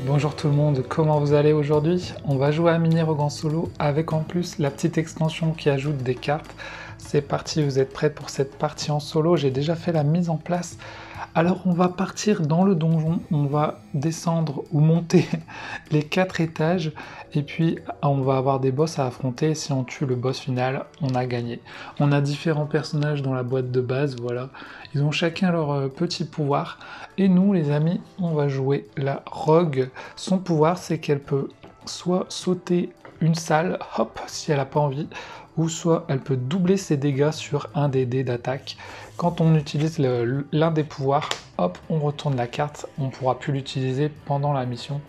Bonjour tout le monde, comment vous allez aujourd'hui? On va jouer à Mini Rogue en solo avec en plus la petite extension qui ajoute des cartes. C'est parti, vous êtes prêts pour cette partie en solo? J'ai déjà fait la mise en place. Alors on va partir dans le donjon, on va descendre ou monter les 4 étages et puis on va avoir des boss à affronter. Si on tue le boss final, on a gagné. On a différents personnages dans la boîte de base, voilà. Ils ont chacun leur petit pouvoir. Et nous les amis, on va jouer la Rogue. Son pouvoir c'est qu'elle peut soit sauter une salle, hop, si elle n'a pas envie, ou soit elle peut doubler ses dégâts sur un des dés d'attaque. Quand on utilise l'un des pouvoirs, hop, on retourne la carte, on ne pourra plus l'utiliser pendant la mission,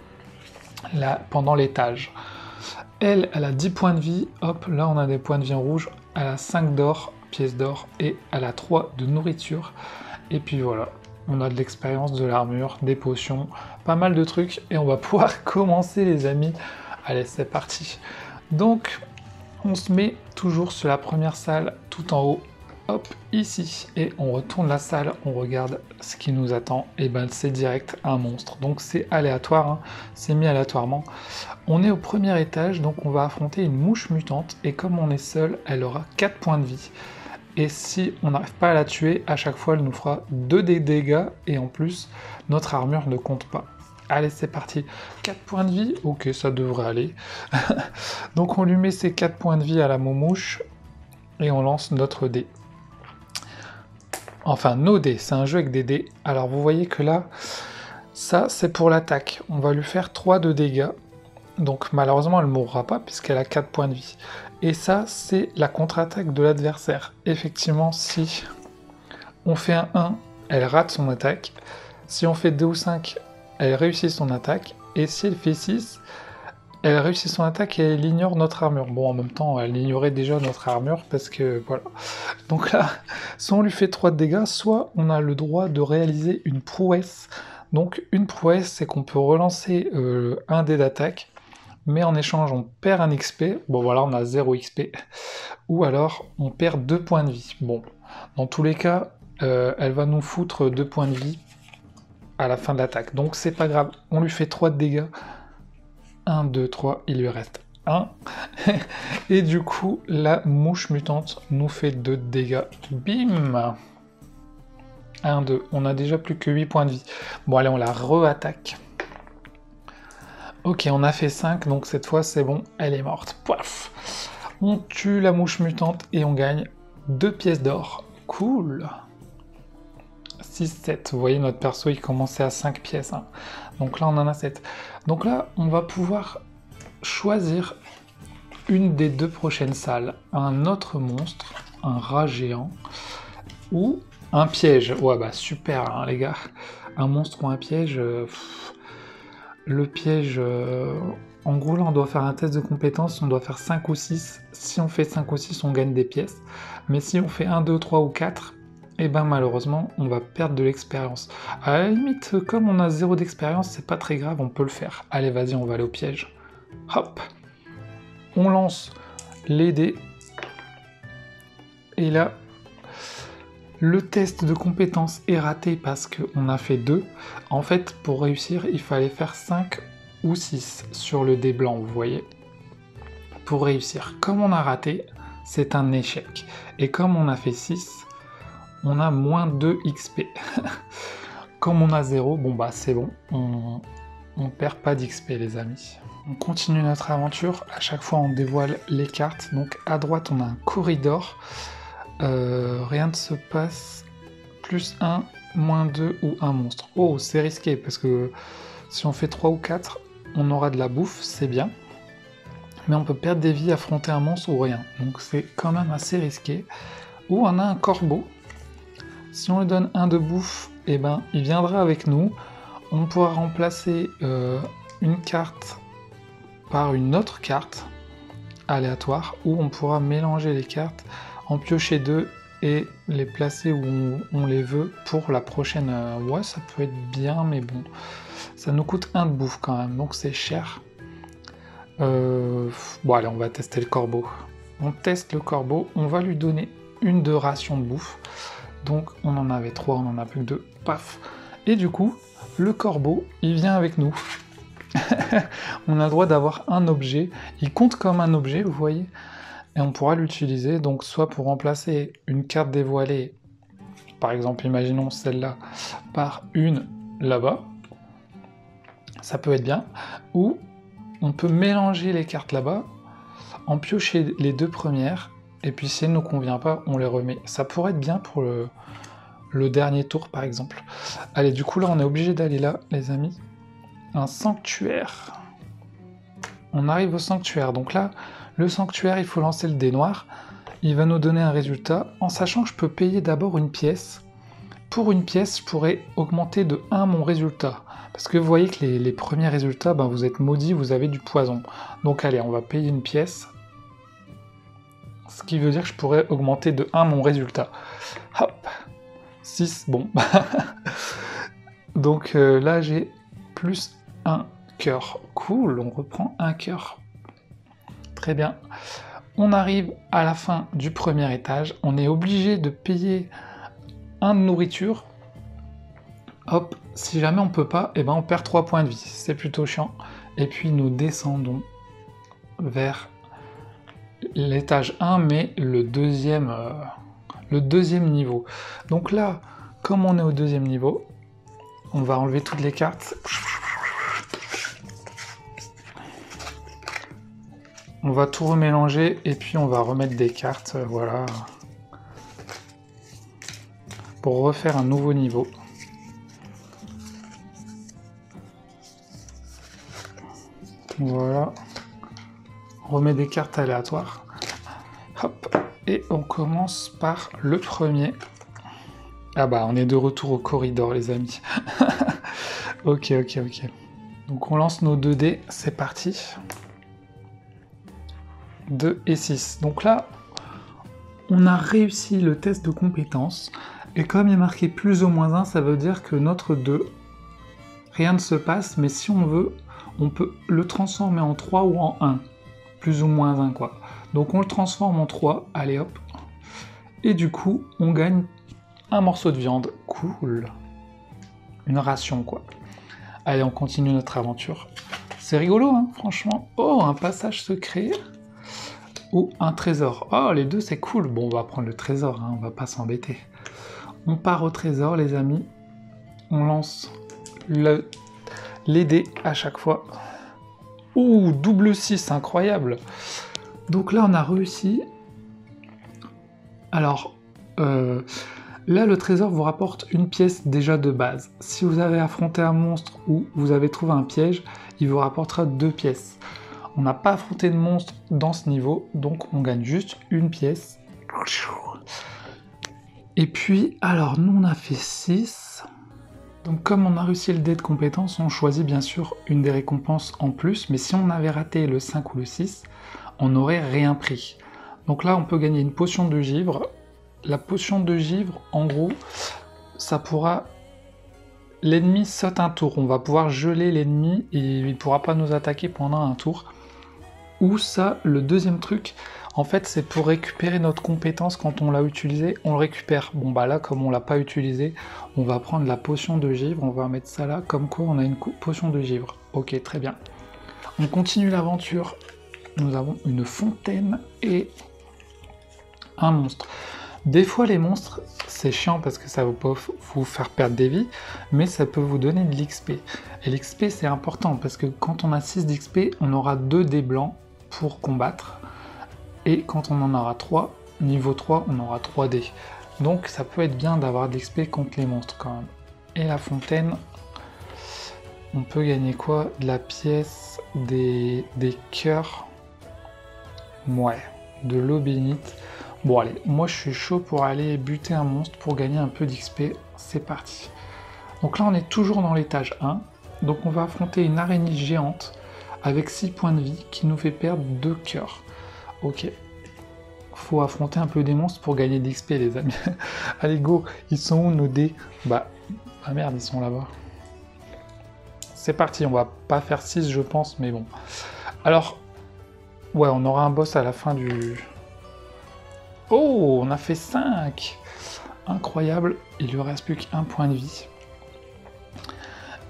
pendant l'étage. Elle a 10 points de vie, hop, là on a des points de vie en rouge, elle a 5 d'or, pièces d'or, et elle a 3 de nourriture. Et puis voilà, on a de l'expérience, de l'armure, des potions, pas mal de trucs, et on va pouvoir commencer les amis. Allez, c'est parti. Donc, on se met toujours sur la première salle, tout en haut, hop, ici, et on retourne la salle, on regarde ce qui nous attend, et ben c'est direct un monstre, donc c'est aléatoire, hein, c'est mis aléatoirement. On est au premier étage, donc on va affronter une mouche mutante, et comme on est seul, elle aura 4 points de vie, et si on n'arrive pas à la tuer, à chaque fois elle nous fera 2 dégâts, et en plus, notre armure ne compte pas. Allez, c'est parti. 4 points de vie, ok, ça devrait aller. Donc on lui met ses 4 points de vie à la moumouche, et on lance notre dé. Enfin, nos dés, c'est un jeu avec des dés. Alors vous voyez que là, ça c'est pour l'attaque. On va lui faire 3 de dégâts. Donc malheureusement, elle ne mourra pas puisqu'elle a 4 points de vie. Et ça, c'est la contre-attaque de l'adversaire. Effectivement, si on fait un 1, elle rate son attaque. Si on fait 2 ou 5, elle réussit son attaque. Et si elle fait 6, elle réussit son attaque et elle ignore notre armure. Bon, en même temps, elle ignorait déjà notre armure parce que, voilà. Donc là, soit on lui fait 3 de dégâts, soit on a le droit de réaliser une prouesse. Donc une prouesse, c'est qu'on peut relancer un dé d'attaque, mais en échange, on perd un XP. Bon, voilà, on a 0 XP. Ou alors, on perd 2 points de vie. Bon, dans tous les cas, elle va nous foutre 2 points de vie à la fin de l'attaque. Donc c'est pas grave, on lui fait 3 de dégâts. 1, 2, 3, il lui reste 1. Et du coup, la mouche mutante nous fait 2 dégâts. Bim! 1, 2. On a déjà plus que 8 points de vie. Bon, allez, on la re-attaque. Ok, on a fait 5, donc cette fois, c'est bon, elle est morte. Poif! On tue la mouche mutante et on gagne 2 pièces d'or. Cool! 6, 7. Vous voyez, notre perso, il commençait à 5 pièces. Hein. Donc là, on en a 7. Donc là, on va pouvoir choisir une des 2 prochaines salles. Un autre monstre, un rat géant, ou un piège. Ouais, bah super, hein, les gars. Un monstre ou un piège... le piège... En gros, là, on doit faire un test de compétence. On doit faire 5 ou 6. Si on fait 5 ou 6, on gagne des pièces. Mais si on fait 1, 2, 3 ou 4... et ben malheureusement, on va perdre de l'expérience. À la limite, comme on a 0 d'expérience, c'est pas très grave, on peut le faire. Allez, vas-y, on va aller au piège. Hop! On lance les dés. Et là, le test de compétence est raté parce qu'on a fait 2. En fait, pour réussir, il fallait faire 5 ou 6 sur le dé blanc, vous voyez. Pour réussir. Comme on a raté, c'est un échec. Et comme on a fait 6, on a moins 2 XP. Comme on a 0, bon bah c'est bon, on perd pas d'XP les amis. On continue notre aventure, à chaque fois on dévoile les cartes, donc à droite on a un corridor, rien ne se passe, plus 1, moins 2 ou un monstre. Oh c'est risqué, parce que si on fait 3 ou 4, on aura de la bouffe, c'est bien, mais on peut perdre des vies, affronter un monstre ou rien, donc c'est quand même assez risqué. Ou on a un corbeau. Si on lui donne un de bouffe, eh ben, il viendra avec nous. On pourra remplacer une carte par une autre carte aléatoire, ou on pourra mélanger les cartes, en piocher 2 et les placer où on les veut pour la prochaine. Ouais, ça peut être bien, mais bon, ça nous coûte 1 de bouffe quand même, donc c'est cher. Bon, allez, on va tester le corbeau. On teste le corbeau, on va lui donner une de ration de bouffe. Donc on en avait 3, on en a plus que 2, paf. Et du coup, le corbeau, il vient avec nous. On a le droit d'avoir un objet. Il compte comme un objet, vous voyez? Et on pourra l'utiliser, donc soit pour remplacer une carte dévoilée, par exemple, imaginons celle-là, par une là-bas, ça peut être bien, ou on peut mélanger les cartes là-bas, en piocher les deux premières, et puis si elles ne nous convient pas, on les remet. Ça pourrait être bien pour le dernier tour, par exemple. Allez, du coup, là, on est obligé d'aller là, les amis. Un sanctuaire. On arrive au sanctuaire, donc là, le sanctuaire, il faut lancer le dé noir. Il va nous donner un résultat, en sachant que je peux payer d'abord une pièce. Pour une pièce, je pourrais augmenter de 1 mon résultat. Parce que vous voyez que les premiers résultats, ben, vous êtes maudits, vous avez du poison. Donc allez, on va payer une pièce. Ce qui veut dire que je pourrais augmenter de 1 mon résultat. Hop, 6, bon. Donc là, j'ai plus 1 cœur. Cool, on reprend 1 cœur. Très bien. On arrive à la fin du premier étage. On est obligé de payer un de nourriture. Hop, si jamais on peut pas, eh ben on perd 3 points de vie. C'est plutôt chiant. Et puis nous descendons vers l'étage 1, mais le deuxième niveau. Donc là, comme on est au deuxième niveau, on va enlever toutes les cartes. On va tout remélanger et puis on va remettre des cartes, voilà, pour refaire un nouveau niveau. Voilà. On remet des cartes aléatoires. Hop. Et on commence par le premier. Ah bah, on est de retour au corridor, les amis. Ok. Donc on lance nos 2 dés, c'est parti. 2 et 6. Donc là, on a réussi le test de compétence. Et comme il est marqué plus ou moins 1, ça veut dire que notre 2, rien ne se passe, mais si on veut, on peut le transformer en 3 ou en 1. Plus ou moins 1, quoi. Donc on le transforme en 3, allez hop. Et du coup, on gagne un morceau de viande. Cool. Une ration, quoi. Allez, on continue notre aventure. C'est rigolo, hein, franchement. Oh, un passage secret. Ou un trésor. Oh, les deux, c'est cool. Bon, on va prendre le trésor, hein, on va pas s'embêter. On part au trésor, les amis. On lance les dés à chaque fois. Ouh, double 6, incroyable. Donc là, on a réussi. Alors, là, le trésor vous rapporte une pièce déjà de base. Si vous avez affronté un monstre ou vous avez trouvé un piège, il vous rapportera 2 pièces. On n'a pas affronté de monstre dans ce niveau, donc on gagne juste une pièce. Et puis, alors, nous, on a fait 6. Donc, comme on a réussi le dé de compétence, on choisit bien sûr une des récompenses en plus, mais si on avait raté le 5 ou le 6, on n'aurait rien pris. Donc là, on peut gagner une potion de givre. La potion de givre, en gros, ça pourra... L'ennemi saute un tour, on va pouvoir geler l'ennemi et il ne pourra pas nous attaquer pendant un tour. Ou ça, le deuxième truc, en fait, c'est pour récupérer notre compétence quand on l'a utilisé, on le récupère. Bon bah là, comme on l'a pas utilisé, on va prendre la potion de givre, on va mettre ça là, comme quoi on a une potion de givre. Ok, très bien. On continue l'aventure. Nous avons une fontaine et un monstre. Des fois, les monstres, c'est chiant parce que ça peut vous faire perdre des vies, mais ça peut vous donner de l'XP. Et l'XP, c'est important parce que quand on a 6 d'XP, on aura 2 dés blancs pour combattre. Et quand on en aura 3, niveau 3, on aura 3 dés. Donc ça peut être bien d'avoir de l'XP contre les monstres quand même. Et la fontaine, on peut gagner quoi? De la pièce, des cœurs. Ouais, de l'eau bénite. Bon allez, moi je suis chaud pour aller buter un monstre pour gagner un peu d'XP. C'est parti. Donc là on est toujours dans l'étage 1. Donc on va affronter une araignée géante avec 6 points de vie qui nous fait perdre 2 cœurs. Ok. Faut affronter un peu des monstres pour gagner d'XP les amis. Allez go, ils sont où nos dés? Bah merde, ils sont là-bas. C'est parti, on va pas faire 6 je pense, mais bon. Alors, ouais, on aura un boss à la fin du... Oh, on a fait 5. Incroyable, il lui reste plus qu'un point de vie.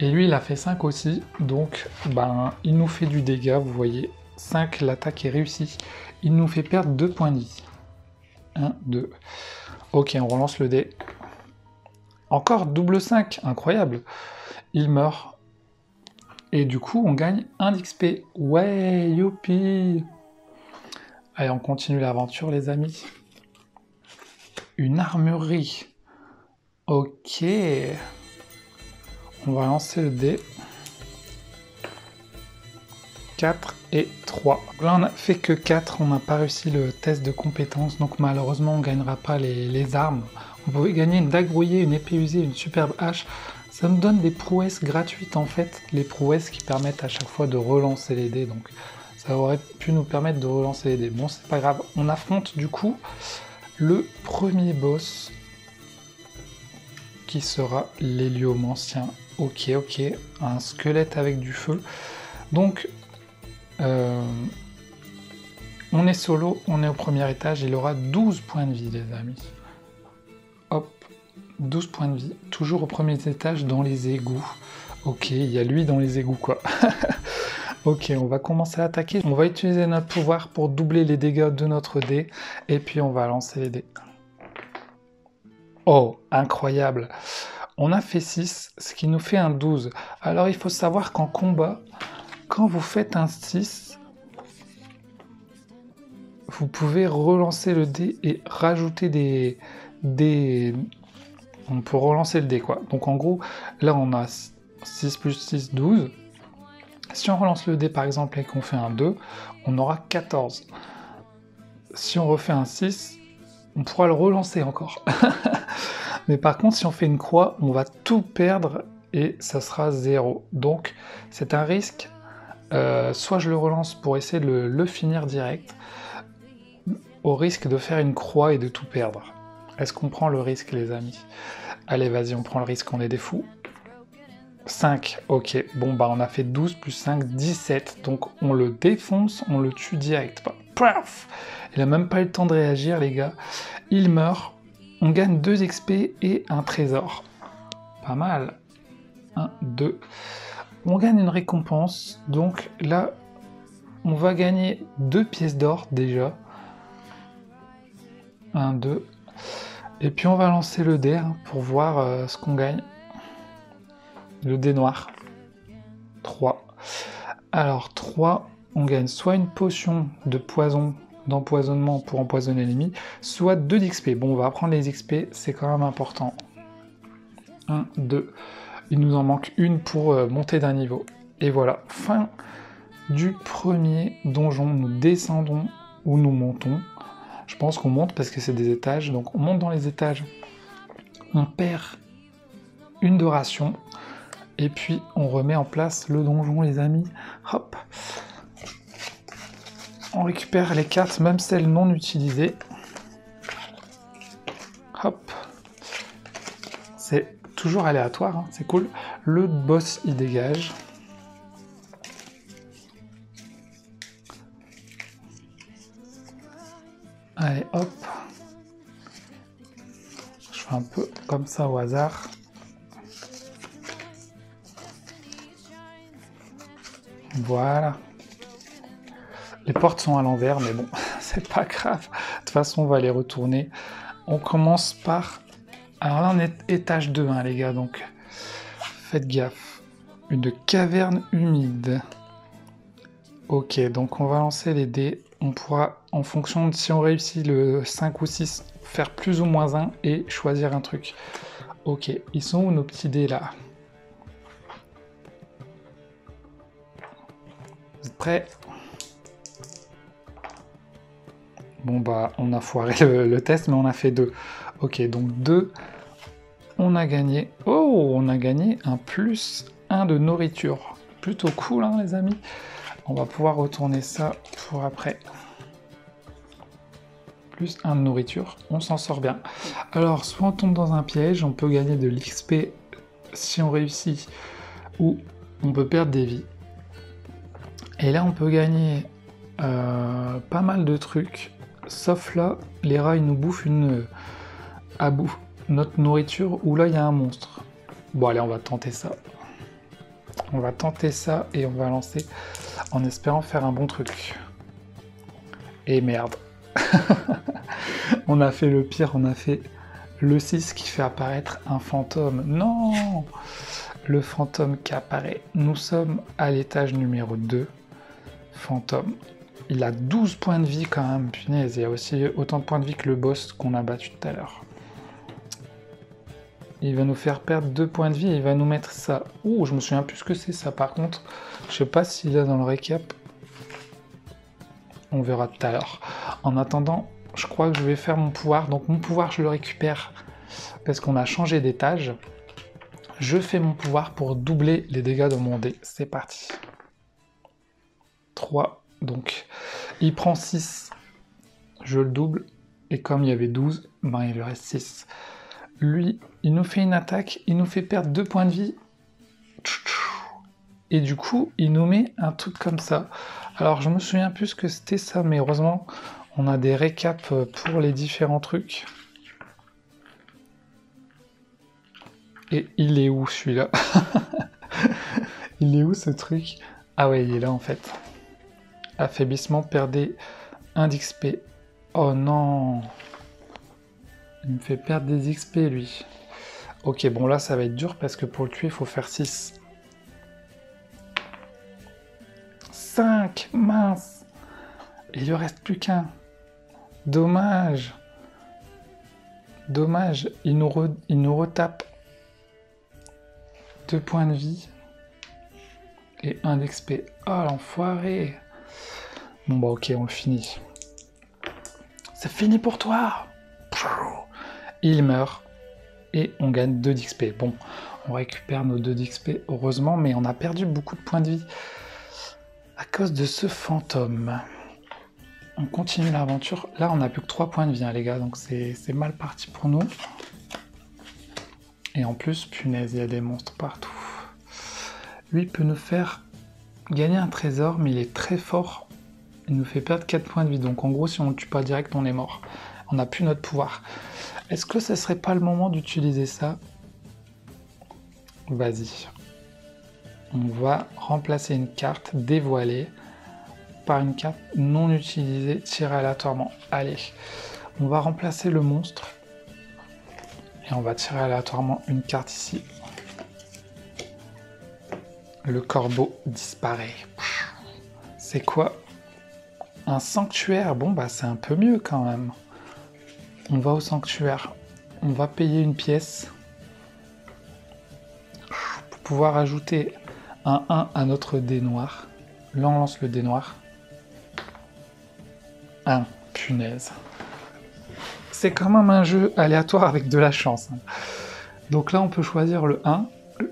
Et lui, il a fait 5 aussi, donc ben, il nous fait du dégât, vous voyez. 5, l'attaque est réussie. Il nous fait perdre 2 points de vie. 1, 2. Ok, on relance le dé. Encore double 5, incroyable. Il meurt. Et du coup, on gagne 1 d'XP. Ouais, youpi. Allez, on continue l'aventure, les amis. Une armurerie. Ok. On va lancer le dé. 4 et 3. Là, on n'a fait que 4, on n'a pas réussi le test de compétences, donc malheureusement, on ne gagnera pas les armes. On pouvait gagner une dague brouillée, une épée usée, une superbe hache. Ça nous donne des prouesses gratuites, en fait, les prouesses qui permettent à chaque fois de relancer les dés, donc ça aurait pu nous permettre de relancer les dés. Bon, c'est pas grave, on affronte du coup le premier boss, qui sera l'héliomancien. Ok, un squelette avec du feu. Donc, on est solo, on est au premier étage, il aura 12 points de vie, les amis. Hop, 12 points de vie, toujours au premier étage dans les égouts. Ok, il y a lui dans les égouts, quoi. Ok, on va commencer à attaquer. On va utiliser notre pouvoir pour doubler les dégâts de notre dé, et puis on va lancer les dés. Oh, incroyable! On a fait 6, ce qui nous fait un 12. Alors il faut savoir qu'en combat, quand vous faites un 6, vous pouvez relancer le dé et rajouter des... On peut relancer le dé, quoi. Donc en gros, là on a 6 plus 6, 12. Si on relance le dé par exemple et qu'on fait un 2, on aura 14. Si on refait un 6, on pourra le relancer encore. Mais par contre, si on fait une croix, on va tout perdre et ça sera 0. Donc c'est un risque. Soit je le relance pour essayer de le finir direct, au risque de faire une croix et de tout perdre. Est-ce qu'on prend le risque, les amis? Allez, vas-y, on prend le risque, on est des fous. 5, ok. Bon, bah on a fait 12 plus 5, 17. Donc on le défonce, on le tue direct. Paf! Il a même pas eu le temps de réagir, les gars. Il meurt. On gagne 2 XP et un trésor. Pas mal. 1, 2. On gagne une récompense. Donc là, on va gagner 2 pièces d'or déjà. 1, 2. Et puis on va lancer le dé pour voir ce qu'on gagne. Le dé noir. 3. Alors 3, on gagne soit une potion de poison, d'empoisonnement pour empoisonner l'ennemi, soit 2 d'XP. Bon, on va prendre les XP, c'est quand même important. 1, 2. Il nous en manque une pour monter d'un niveau. Et voilà, fin du premier donjon. Nous descendons ou nous montons. Je pense qu'on monte parce que c'est des étages, donc on monte dans les étages. On perd une de ration. Et puis on remet en place le donjon, les amis. Hop. On récupère les cartes, même celles non utilisées. Hop. C'est toujours aléatoire, hein, c'est cool. Le boss, il dégage. Allez, hop. Je fais un peu comme ça au hasard. Voilà. Les portes sont à l'envers, mais bon, c'est pas grave. De toute façon, on va les retourner. On commence par... Alors là, on est étage 2, hein, les gars, donc faites gaffe. Une caverne humide. Ok, donc on va lancer les dés. On pourra, en fonction de si on réussit le 5 ou 6, faire plus ou moins 1 et choisir un truc. Ok, ils sont où nos petits dés, là? Vous êtes prêts? Bon bah, on a foiré le test, mais on a fait 2. Ok, donc 2, on a gagné... Oh, on a gagné un plus 1 de nourriture. Plutôt cool, hein, les amis. On va pouvoir retourner ça pour après. Plus 1 de nourriture, on s'en sort bien. Alors, soit on tombe dans un piège, on peut gagner de l'XP si on réussit, ou on peut perdre des vies. Et là, on peut gagner pas mal de trucs. Sauf là, les rats ils nous bouffent notre nourriture, où là il y a un monstre. Bon allez, on va tenter ça. On va tenter ça et on va lancer en espérant faire un bon truc. Et merde. On a fait le pire, on a fait le 6 qui fait apparaître un fantôme. Non! Le fantôme qui apparaît. Nous sommes à l'étage numéro 2. Fantôme. Il a 12 points de vie quand même. Punaise, il y a aussi autant de points de vie que le boss qu'on a battu tout à l'heure. Il va nous faire perdre 2 points de vie et il va nous mettre ça. Ouh, je me souviens plus ce que c'est ça par contre. Je sais pas s'il est dans le récap. On verra tout à l'heure. En attendant, je crois que je vais faire mon pouvoir. Donc mon pouvoir, je le récupère parce qu'on a changé d'étage. Je fais mon pouvoir pour doubler les dégâts de mon dé. C'est parti. 3. Donc, il prend 6. Je le double. Et comme il y avait 12, ben il lui reste 6. Lui, il nous fait une attaque. Il nous fait perdre 2 points de vie. Et du coup, il nous met un truc comme ça. Alors, je me souviens plus ce que c'était ça, mais heureusement, on a des récaps pour les différents trucs. Et il est où, celui-là? Il est où, ce truc? Ah ouais, il est là, en fait. Affaiblissement, perdez 1 d'XP. Oh non! Il me fait perdre des XP, lui. Ok, bon, là, ça va être dur, parce que pour le tuer, il faut faire 6. 5! Mince! Il lui reste plus qu'un. Dommage! Dommage, il nous retape 2 points de vie et 1 d'XP. Oh l'enfoiré! Bon bah ok, on le finit. C'est fini pour toi! Il meurt et on gagne 2 d'XP. Bon, on récupère nos 2 d'XP, heureusement, mais on a perdu beaucoup de points de vie à cause de ce fantôme. On continue l'aventure. Là, on n'a plus que 3 points de vie, hein, les gars, donc c'est mal parti pour nous. Et en plus, punaise, il y a des monstres partout. Lui peut nous faire gagner un trésor, mais il est très fort. Il nous fait perdre 4 points de vie. Donc en gros, si on le tue pas direct, on est mort. On n'a plus notre pouvoir. Est-ce que ce serait pas le moment d'utiliser ça? Vas-y. On va remplacer une carte dévoilée par une carte non utilisée tirée aléatoirement. Allez, on va remplacer le monstre. Et on va tirer aléatoirement une carte ici. Le corbeau disparaît. C'est quoi? Un sanctuaire. Bon, bah c'est un peu mieux quand même. On va au sanctuaire. On va payer une pièce. Pour pouvoir ajouter un 1 à notre dé noir. Là, on lance le dé noir. 1. Punaise. C'est quand même un jeu aléatoire avec de la chance. Donc là, on peut choisir le 1.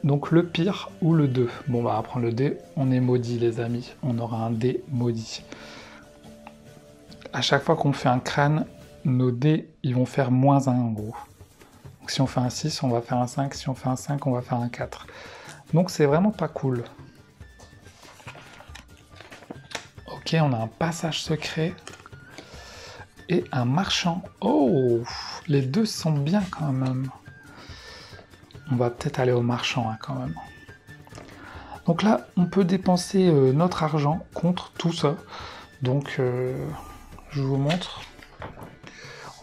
Donc le pire ou le 2. Bon, bah, on va prendre le dé. On est maudit, les amis. On aura un dé maudit. À chaque fois qu'on fait un crâne, nos dés, ils vont faire -1 en gros. Donc si on fait un 6, on va faire un 5. Si on fait un 5, on va faire un 4. Donc c'est vraiment pas cool. Ok, on a un passage secret. Et un marchand. Oh, les deux sont bien quand même. On va peut-être aller au marchand hein, quand même. Donc là, on peut dépenser notre argent contre tout ça. Donc, je vous montre.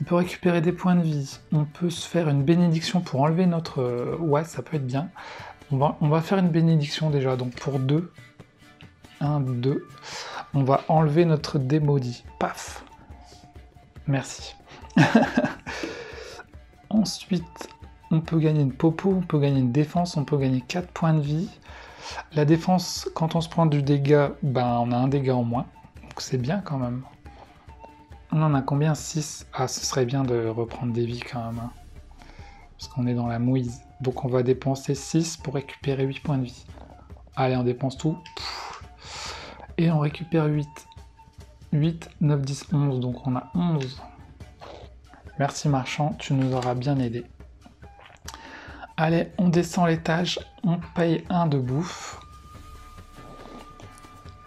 On peut récupérer des points de vie. On peut se faire une bénédiction pour enlever notre... ouais, ça peut être bien. On va faire une bénédiction déjà. Donc pour 2. 1, 2. On va enlever notre démaudit. Paf. Merci. Ensuite, on peut gagner une popo, on peut gagner une défense, on peut gagner 4 points de vie. La défense, quand on se prend du dégât, ben on a un dégât en moins. Donc c'est bien quand même. On en a combien? 6. Ah, ce serait bien de reprendre des vies quand même. Hein. Parce qu'on est dans la mouise. Donc on va dépenser 6 pour récupérer 8 points de vie. Allez, on dépense tout. Et on récupère 8. 8, 9, 10, 11. Donc on a 11. Merci marchand, tu nous auras bien aidé. Allez, on descend l'étage. On paye 1 de bouffe.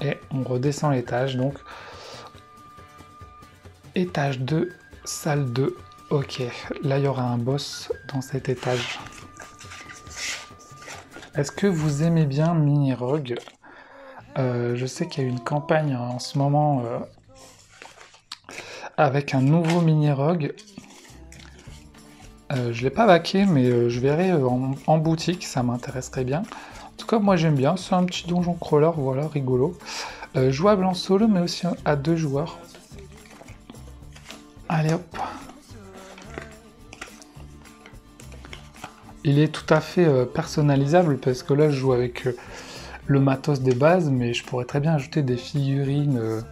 Et on redescend l'étage. Donc, étage 2, salle 2. Ok, là il y aura un boss dans cet étage. Est-ce que vous aimez bien Mini Rogue? Je sais qu'il y a une campagne en ce moment avec un nouveau Mini Rogue. Je l'ai pas baqué, mais je verrai en boutique, ça m'intéresserait bien. En tout cas, moi j'aime bien, c'est un petit donjon crawler, voilà, rigolo. Jouable en solo, mais aussi à 2 joueurs. Allez hop. Il est tout à fait personnalisable, parce que là je joue avec le matos des bases, mais je pourrais très bien ajouter des figurines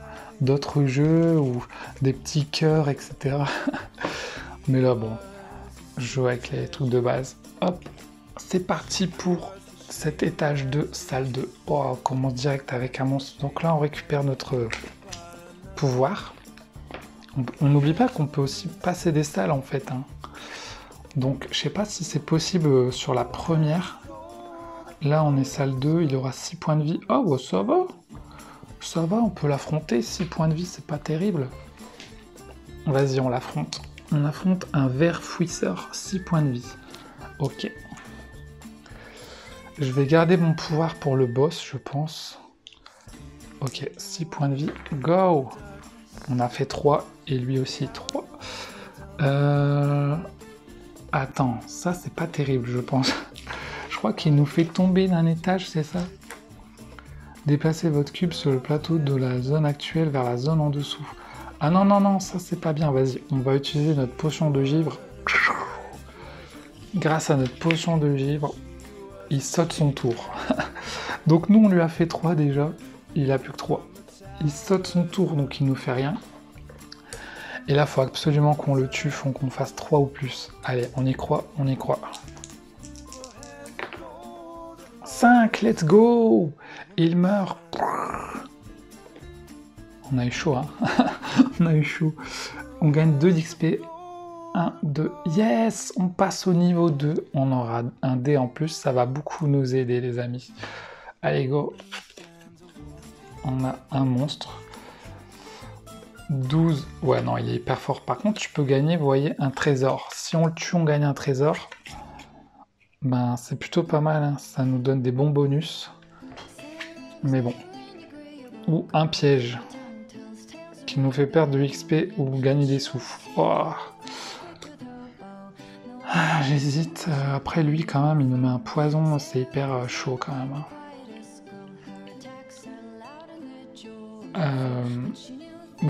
d'autres jeux, ou des petits cœurs, etc. Mais là bon, je joue avec les trucs de base. Hop, c'est parti pour cet étage de salle 2. Oh, on commence direct avec un monstre. Donc là, on récupère notre pouvoir. On n'oublie pas qu'on peut aussi passer des salles, en fait. Hein. Donc, je sais pas si c'est possible sur la première. Là, on est salle 2, il aura 6 points de vie. Oh, bah, ça va. Ça va, on peut l'affronter. 6 points de vie, c'est pas terrible. Vas-y, on l'affronte. On affronte un ver fouisseur, 6 points de vie. Ok. Je vais garder mon pouvoir pour le boss, je pense. Ok, 6 points de vie. Go! On a fait 3, et lui aussi 3. Attends, ça c'est pas terrible, je pense. Je crois qu'il nous fait tomber d'un étage, c'est ça? Déplacez votre cube sur le plateau de la zone actuelle vers la zone en dessous. Ah non, non, non, ça c'est pas bien, vas-y. On va utiliser notre potion de givre. Grâce à notre potion de givre, il saute son tour. Donc nous, on lui a fait 3 déjà. Il a plus que 3. Il saute son tour, donc il nous fait rien. Et là, il faut absolument qu'on le tue, faut qu'on fasse 3 ou plus. Allez, on y croit, on y croit. 5, let's go! Il meurt. On a eu chaud, hein. On a eu chaud. On gagne 2 d'XP. 1, 2. Yes! On passe au niveau 2. On aura un dé en plus. Ça va beaucoup nous aider, les amis. Allez, go. On a un monstre. 12. Ouais, non, il est hyper fort. Par contre, tu peux gagner, vous voyez, un trésor. Si on le tue, on gagne un trésor. Ben, c'est plutôt pas mal. Hein. Ça nous donne des bons bonus. Mais bon. Ou un piège. Qui nous fait perdre de XP ou gagner des sous. Oh. Ah, j'hésite. Après, lui, quand même, il nous met un poison. C'est hyper chaud, quand même.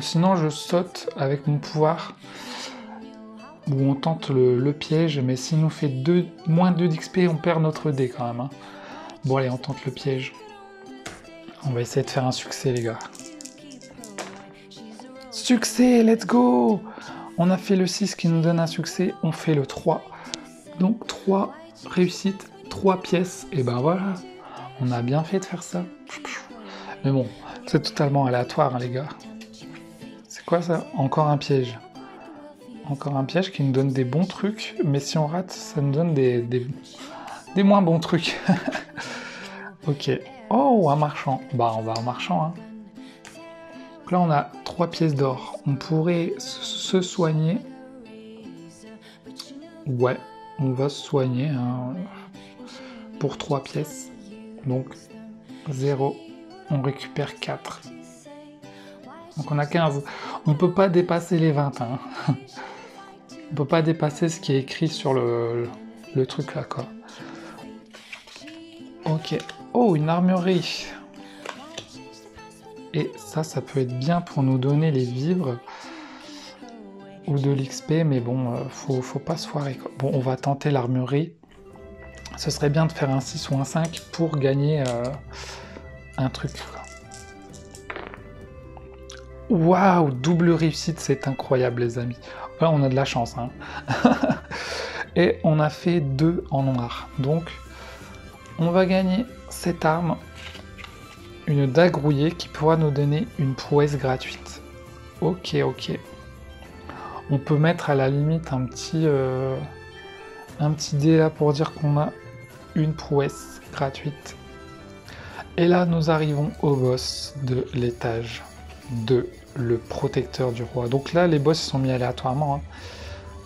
Sinon, je saute avec mon pouvoir. Où on tente le piège. Mais s'il nous fait moins 2 d'XP, on perd notre dé, quand même. Hein. Bon, allez, on tente le piège. On va essayer de faire un succès, les gars. Succès, let's go! On a fait le 6 qui nous donne un succès, on fait le 3. Donc 3 réussites, 3 pièces, et ben voilà. On a bien fait de faire ça. Mais bon, c'est totalement aléatoire, hein, les gars. C'est quoi ça? Encore un piège. Encore un piège qui nous donne des bons trucs, mais si on rate, ça nous donne des moins bons trucs. Ok. Oh, un marchand. Bah, on va en marchand, hein. Donc là, on a 3 pièces d'or. On pourrait se soigner. Ouais, on va se soigner hein, pour 3 pièces. Donc, 0. On récupère 4. Donc on a 15. On ne peut pas dépasser les 20. Hein. On ne peut pas dépasser ce qui est écrit sur le truc là, quoi. Ok. Oh, une armurerie. Et ça peut être bien pour nous donner les vivres ou de l'XP, mais bon, faut pas se foirer, quoi. Bon, on va tenter l'armurerie. Ce serait bien de faire un 6 ou un 5 pour gagner un truc. Waouh, double réussite, c'est incroyable, les amis. Là, on a de la chance. Hein. Et on a fait 2 en noir. Donc, on va gagner cette arme. Une dague rouillée qui pourra nous donner une prouesse gratuite. Ok, ok. On peut mettre à la limite un petit dé là pour dire qu'on a une prouesse gratuite. Et là, nous arrivons au boss de l'étage 2, le protecteur du roi. Donc là, les boss sont mis aléatoirement. Hein.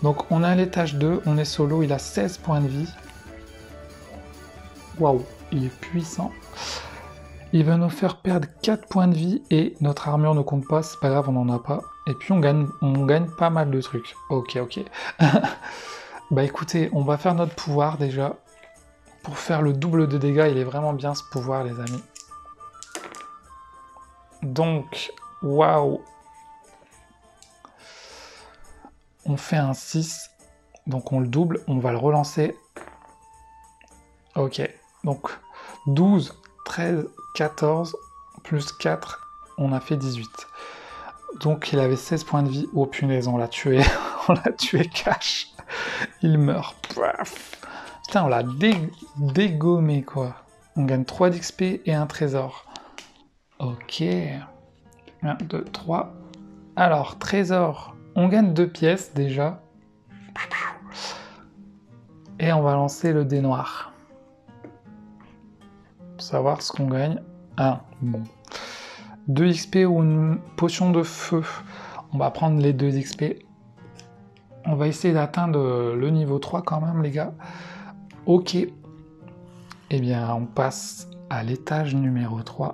Donc on est à l'étage 2, on est solo, il a 16 points de vie. Waouh, il est puissant. Il va nous faire perdre 4 points de vie et notre armure ne compte pas, c'est pas grave, on n'en a pas. Et puis on gagne pas mal de trucs. Ok, ok. Bah écoutez, on va faire notre pouvoir déjà. Pour faire le double de dégâts, il est vraiment bien ce pouvoir, les amis. Donc, waouh. On fait un 6, donc on le double, on va le relancer. Ok, donc 12, 13, 14, plus 4, on a fait 18. Donc il avait 16 points de vie. Oh punaise, on l'a tué. On l'a tué cash. Il meurt. Paf. Putain, on l'a dégommé, quoi. On gagne 3 d'XP et un trésor. Ok. 1, 2, 3. Alors, trésor. On gagne 2 pièces, déjà. Et on va lancer le dé noir. Pour savoir ce qu'on gagne. 1. Bon. 2 XP ou une potion de feu. On va prendre les 2 XP. On va essayer d'atteindre le niveau 3 quand même, les gars. Ok. Eh bien, on passe à l'étage numéro 3.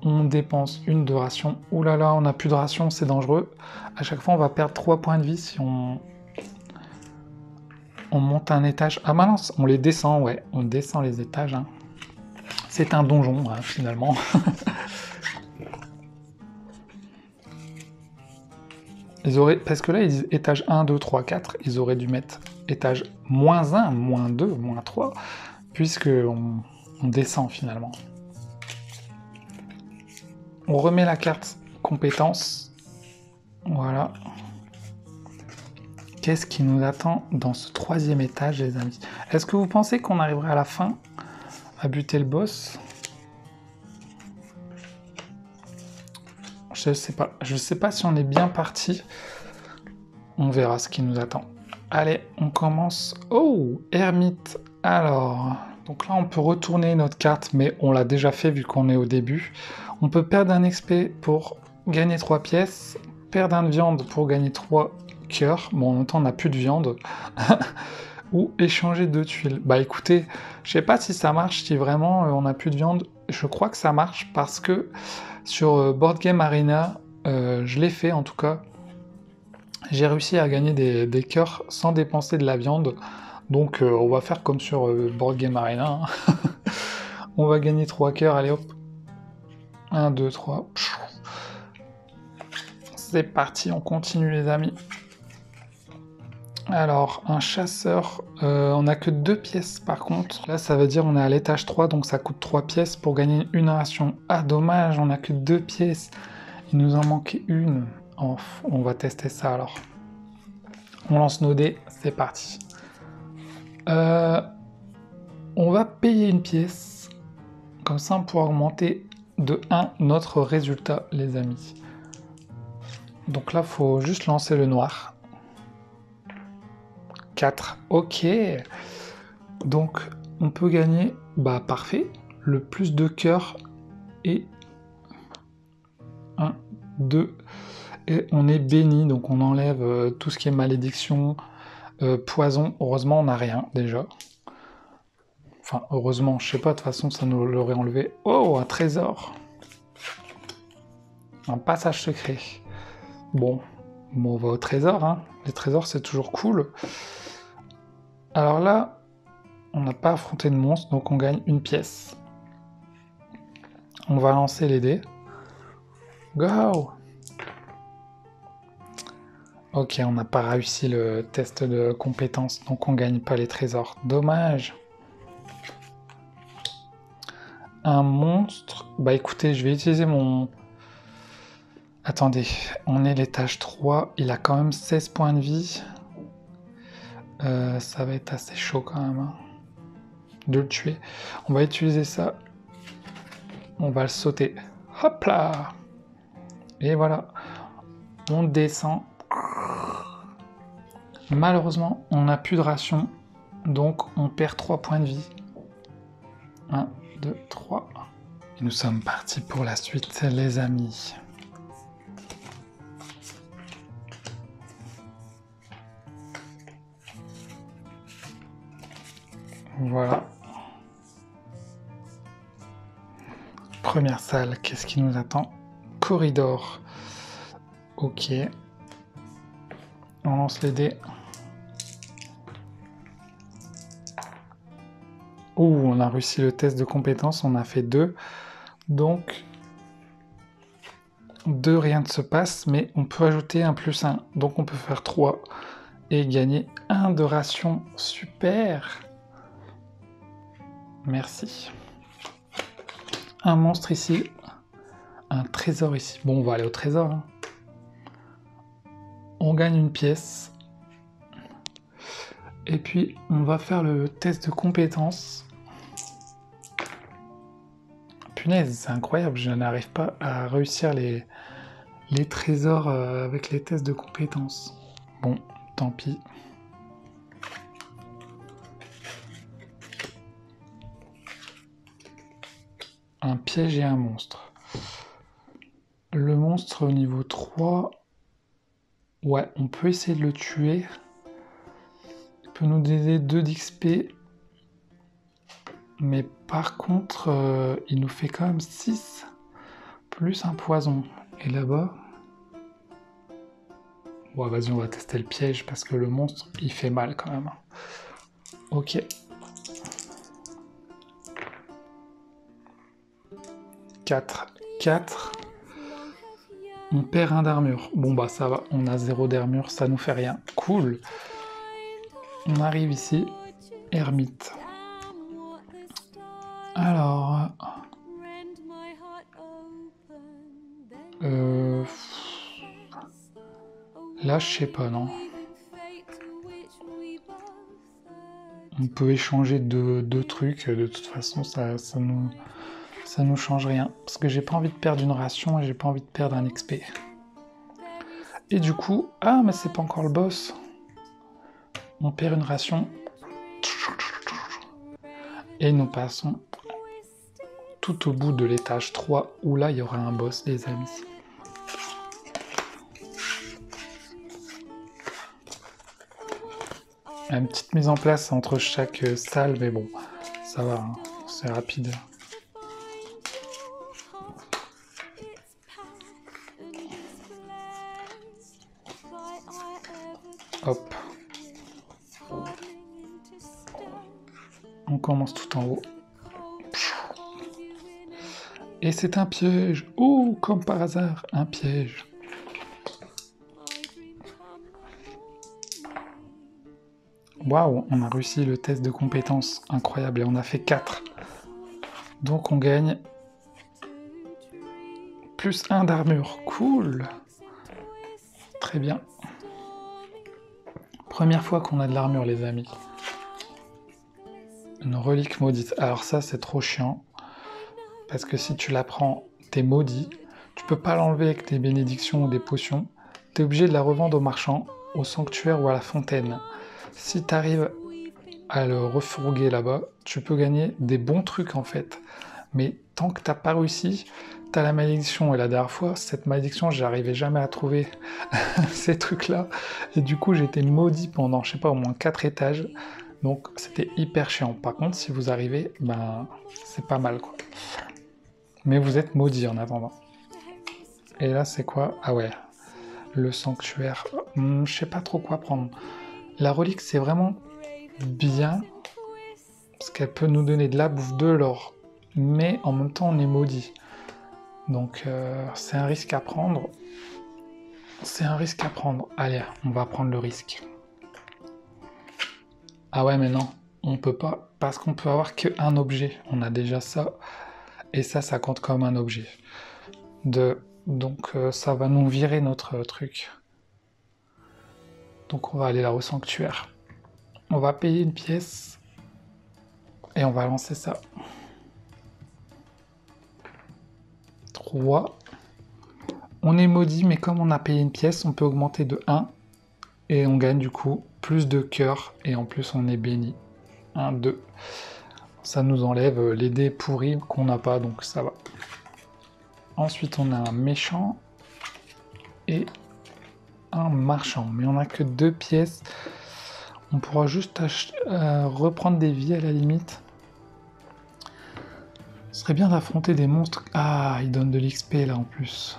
On dépense une de ration. Ouh là là, on n'a plus de ration, c'est dangereux. À chaque fois, on va perdre 3 points de vie si on monte un étage. Ah mince, on les descend, ouais. On descend les étages. Hein. C'est un donjon, hein, finalement. Ils auraient... Parce que là, ils disent étage 1, 2, 3, 4. Ils auraient dû mettre étage moins 1, moins 2, moins 3, puisque on descend finalement. On remet la carte compétences. Voilà. Qu'est-ce qui nous attend dans ce 3e étage, les amis? Est-ce que vous pensez qu'on arrivera à la fin à buter le boss? Je sais pas. Je sais pas si on est bien parti. On verra ce qui nous attend. Allez, on commence. Oh, ermite. Alors, donc là, on peut retourner notre carte, mais on l'a déjà fait vu qu'on est au début. On peut perdre un XP pour gagner 3 pièces, perdre un de viande pour gagner 3 cœurs. Bon, en même temps, on n'a plus de viande. Ou échanger 2 tuiles. Bah écoutez, je sais pas si ça marche, si vraiment on n'a plus de viande. Je crois que ça marche parce que sur Board Game Arena, je l'ai fait en tout cas. J'ai réussi à gagner des cœurs sans dépenser de la viande. Donc on va faire comme sur Board Game Arena. Hein. On va gagner 3 cœurs, allez hop. 1, 2, 3. C'est parti, on continue les amis. Alors, un chasseur, on n'a que 2 pièces par contre. Là, ça veut dire on est à l'étage 3, donc ça coûte 3 pièces pour gagner une ration. Ah, dommage, on n'a que 2 pièces. Il nous en manquait une. Oh, on va tester ça alors. On lance nos dés, c'est parti. On va payer une pièce. Comme ça, on pourra augmenter de 1 notre résultat, les amis. Donc là, il faut juste lancer le noir. 4, ok. Donc, on peut gagner, bah parfait, le plus de cœurs et 1, 2, et on est béni, donc on enlève tout ce qui est malédiction, poison. Heureusement, on n'a rien déjà. Enfin, heureusement, je sais pas, de toute façon, ça nous l'aurait enlevé. Oh, un trésor! Un passage secret. Bon, on va au trésor, hein. Les trésors, c'est toujours cool. Alors là, on n'a pas affronté de monstre, donc on gagne une pièce. On va lancer les dés. Go! Ok, on n'a pas réussi le test de compétence, donc on gagne pas les trésors. Dommage. Un monstre. Bah écoutez, je vais utiliser mon... Attendez, on est l'étage 3, il a quand même 16 points de vie. Ça va être assez chaud quand même, hein, de le tuer. On va utiliser ça. On va le sauter. Hop là! Et voilà. On descend. Malheureusement, on n'a plus de ration, donc on perd 3 points de vie. 1, 2, 3. Et nous sommes partis pour la suite, les amis. Voilà. Première salle, qu'est-ce qui nous attend? Corridor. Ok. On lance les dés. Oh, on a réussi le test de compétence, on a fait 2. Donc, 2, rien ne se passe, mais on peut ajouter un plus 1. Donc on peut faire 3 et gagner 1 de ration. Super! Merci. Un monstre ici. Un trésor ici. Bon, on va aller au trésor. Hein. On gagne une pièce. Et puis, on va faire le test de compétences. Punaise, c'est incroyable, je n'arrive pas à réussir les trésors avec les tests de compétences. Bon, tant pis. Un piège et un monstre. Le monstre au niveau 3... Ouais, on peut essayer de le tuer. Il peut nous donner 2 d'XP. Mais par contre, il nous fait quand même 6. Plus un poison. Et là-bas... Bon, vas-y, on va tester le piège parce que le monstre, il fait mal quand même. Ok. 4. 4. On perd 1 d'armure. Bon bah ça va, on a 0 d'armure, ça nous fait rien. Cool. On arrive ici. Ermite. Alors... Là, je sais pas, non. On peut échanger deux trucs, de toute façon, ça nous change rien. Parce que j'ai pas envie de perdre une ration et j'ai pas envie de perdre un XP. Et du coup... Ah, mais c'est pas encore le boss. On perd une ration. Et nous passons tout au bout de l'étage 3, où là, il y aura un boss, les amis. Une petite mise en place entre chaque salle, mais bon, ça va, hein, c'est rapide. Hop. On commence tout en haut. Et c'est un piège. Oh, comme par hasard, un piège. Waouh, on a réussi le test de compétences. Incroyable, et on a fait 4. Donc on gagne plus 1 d'armure. Cool. Très bien. Première fois qu'on a de l'armure, les amis. Une relique maudite. Alors ça, c'est trop chiant. Parce que si tu la prends, t'es maudit. Tu peux pas l'enlever avec des bénédictions ou des potions. T'es obligé de la revendre au marchand, au sanctuaire ou à la fontaine. Si t'arrives à le refourguer là-bas, tu peux gagner des bons trucs en fait. Mais tant que t'as pas réussi, t'as la malédiction. Et la dernière fois, cette malédiction, j'arrivais jamais à trouver ces trucs-là. Et du coup, j'étais maudit pendant, je sais pas, au moins 4 étages. Donc c'était hyper chiant. Par contre, si vous arrivez, ben c'est pas mal quoi. Mais vous êtes maudit en attendant. Et là, c'est quoi? Ah ouais, le sanctuaire. Je sais pas trop quoi prendre. La relique, c'est vraiment bien. Parce qu'elle peut nous donner de la bouffe, de l'or. Mais en même temps, on est maudit. Donc, c'est un risque à prendre. C'est un risque à prendre. Allez, on va prendre le risque. Ah ouais, mais non, on peut pas. Parce qu'on peut avoir qu'un objet. On a déjà ça. Et ça compte comme un objet. Donc, ça va nous virer notre truc. Donc, on va aller là au sanctuaire. On va payer une pièce. Et on va lancer ça. 3. On est maudit, mais comme on a payé une pièce, on peut augmenter de 1. Et on gagne du coup plus de cœur. Et en plus, on est béni. 1, 2. Ça nous enlève les dés pourris qu'on n'a pas, donc ça va. Ensuite, on a un méchant. Et un marchand. Mais on n'a que 2 pièces. On pourra juste reprendre des vies à la limite. Ce serait bien d'affronter des monstres. Ah, ils donnent de l'XP là en plus.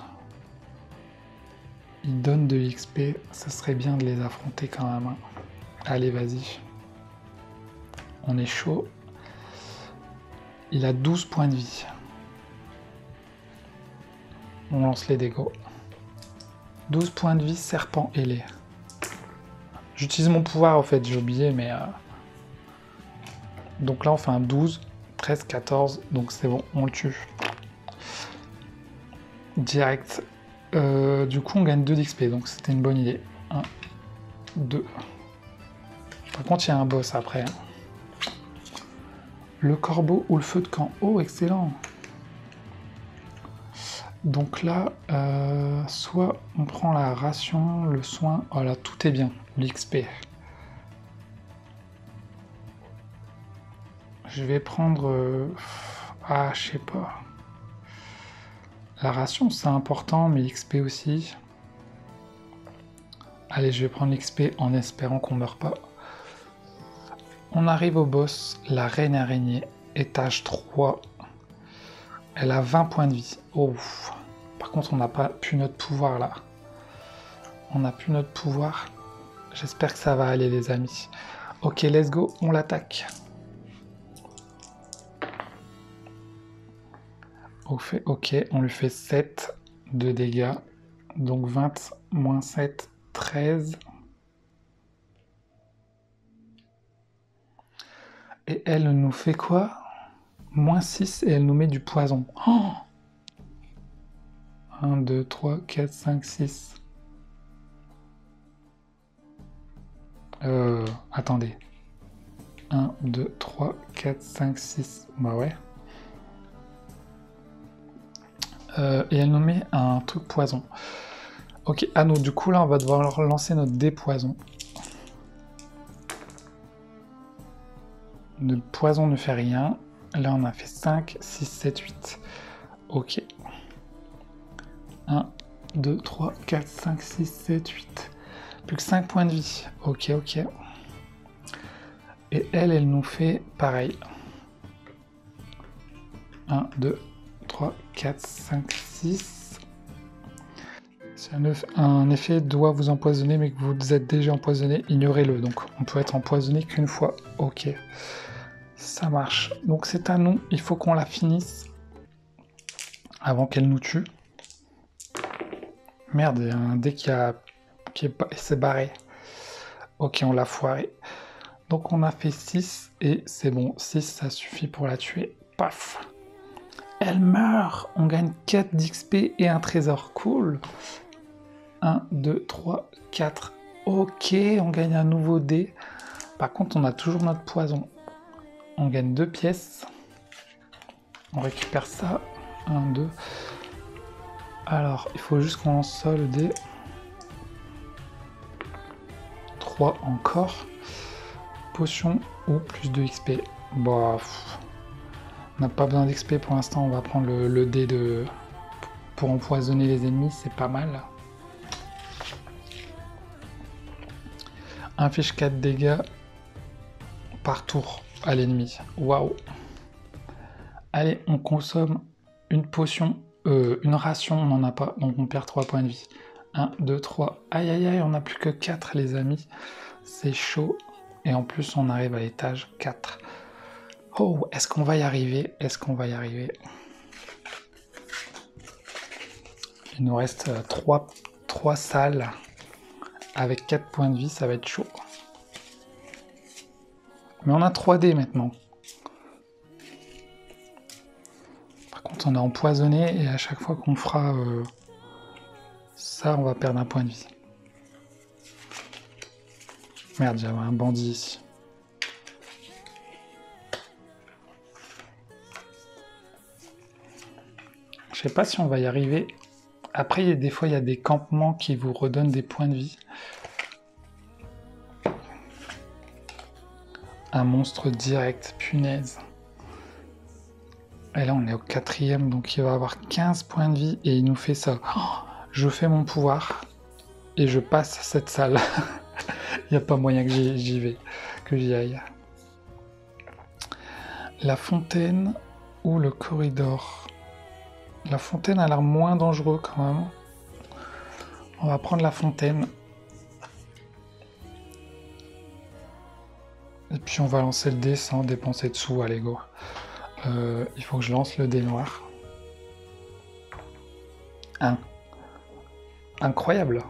Ils donnent de l'XP. Ça serait bien de les affronter quand même. Hein. Allez, vas-y. On est chaud. Il a 12 points de vie. On lance les dégâts. 12 points de vie, serpent ailé. J'utilise mon pouvoir en fait, j'ai oublié, mais... Donc là on fait un 12, 13, 14, donc c'est bon, on le tue. Direct. Du coup on gagne 2 d'XP, donc c'était une bonne idée. 1, 2. Par contre il y a un boss après. Hein. Le corbeau ou le feu de camp. Oh, excellent. Donc là, soit on prend la ration, le soin, voilà, tout est bien, l'XP. Je vais prendre... ah, je sais pas. La ration, c'est important, mais l'XP aussi. Allez, je vais prendre l'XP en espérant qu'on meurt pas. On arrive au boss, la reine araignée, étage 3. Elle a 20 points de vie. Oh. Par contre, on n'a pas pu notre pouvoir là. On n'a plus notre pouvoir. J'espère que ça va aller, les amis. Ok, let's go, on l'attaque. Ok, on lui fait 7 de dégâts. Donc 20 moins 7, 13. Et elle nous fait quoi? Moins 6 et elle nous met du poison. Oh, 1, 2, 3, 4, 5, 6. Attendez. 1, 2, 3, 4, 5, 6. Bah ouais. Et elle nous met un truc poison. Ok, ah non, du coup là on va devoir lancer notre dé poison. Le poison ne fait rien. Là on a fait 5, 6, 7, 8. Ok. 1, 2, 3, 4, 5, 6, 7, 8. Plus que 5 points de vie. Ok, ok. Et elle nous fait pareil. 1, 2, 3, 4, 5, 6. Si un effet doit vous empoisonner mais que vous êtes déjà empoisonné, ignorez-le. Donc on peut être empoisonné qu'une fois. Ok. Ça marche. Donc c'est à nous. Il faut qu'on la finisse avant qu'elle nous tue. Merde, il y a un dé qui s'est barré. Ok, on l'a foiré. Donc on a fait 6 et c'est bon. 6, ça suffit pour la tuer. Paf. Elle meurt. On gagne 4 d'XP et un trésor. Cool. 1, 2, 3, 4. Ok, on gagne un nouveau dé. Par contre, on a toujours notre poison. On gagne 2 pièces. On récupère ça. 1, 2. Alors, il faut juste qu'on lance ça, le dé. 3 encore. Potion ou plus de XP. Bah, on n'a pas besoin d'XP pour l'instant. On va prendre le dé pour empoisonner les ennemis. C'est pas mal. Inflige 4 dégâts par tour à l'ennemi. Waouh. Allez, on consomme une potion. Une ration, on n'en a pas, donc on perd 3 points de vie. 1, 2, 3. Aïe, aïe, aïe, on n'a plus que 4, les amis. C'est chaud. Et en plus, on arrive à l'étage 4. Oh, est-ce qu'on va y arriver? Est-ce qu'on va y arriver? Il nous reste 3 salles. Avec 4 points de vie, ça va être chaud. Mais on a 3D maintenant. Par contre, on est empoisonné et à chaque fois qu'on fera ça, on va perdre un point de vie. Merde, j'avais un bandit ici. Je sais pas si on va y arriver. Après, des fois, il y a des campements qui vous redonnent des points de vie. Un monstre direct, punaise. Et là, on est au 4e, donc il va avoir 15 points de vie et il nous fait ça. Oh, je fais mon pouvoir et je passe cette salle. Il n'y a pas moyen que j'y aille. La fontaine ou le corridor? La fontaine a l'air moins dangereux quand même. On va prendre la fontaine. Et puis on va lancer le dé sans dépenser de sous, allez go. Il faut que je lance le dé noir. 1. Incroyable.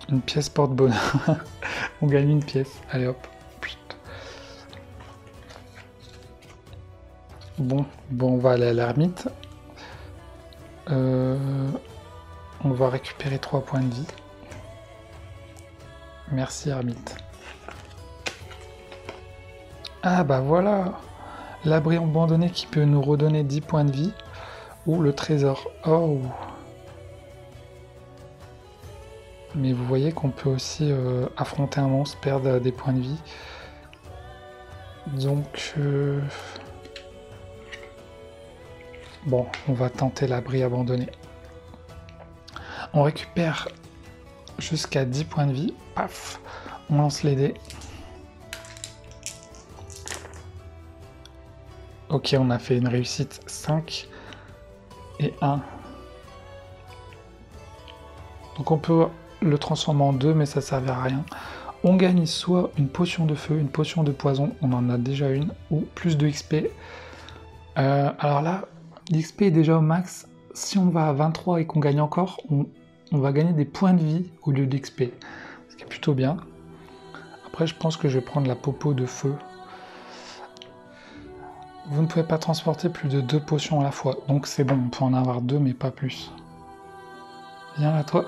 Une pièce porte-bonheur. On gagne une pièce. Allez hop. Bon, on va aller à l'ermite. On va récupérer 3 points de vie. Merci ermite. Ah bah voilà, l'abri abandonné qui peut nous redonner 10 points de vie, ou le trésor. Oh. Mais vous voyez qu'on peut aussi affronter un monstre, perdre des points de vie. Donc... Bon, on va tenter l'abri abandonné. On récupère jusqu'à 10 points de vie. Paf, on lance les dés. Ok, on a fait une réussite 5 et 1. Donc on peut le transformer en 2, mais ça ne servira à rien. On gagne soit une potion de feu, une potion de poison, on en a déjà une, ou plus de XP. Alors là, l'XP est déjà au max. Si on va à 23 et qu'on gagne encore, on va gagner des points de vie au lieu d'XP. Ce qui est plutôt bien. Après, je pense que je vais prendre la popo de feu. Vous ne pouvez pas transporter plus de 2 potions à la fois. Donc c'est bon, on peut en avoir 2, mais pas plus. Viens là, toi.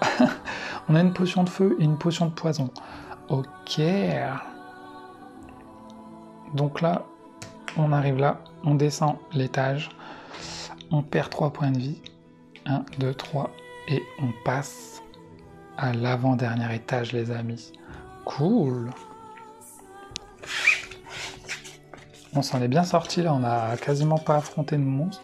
On a une potion de feu et une potion de poison. Ok. Donc là, on arrive là. On descend l'étage. On perd 3 points de vie. 1, 2, 3. Et on passe à l'avant-dernier étage, les amis. Cool. On s'en est bien sorti là, on a quasiment pas affronté de monstre.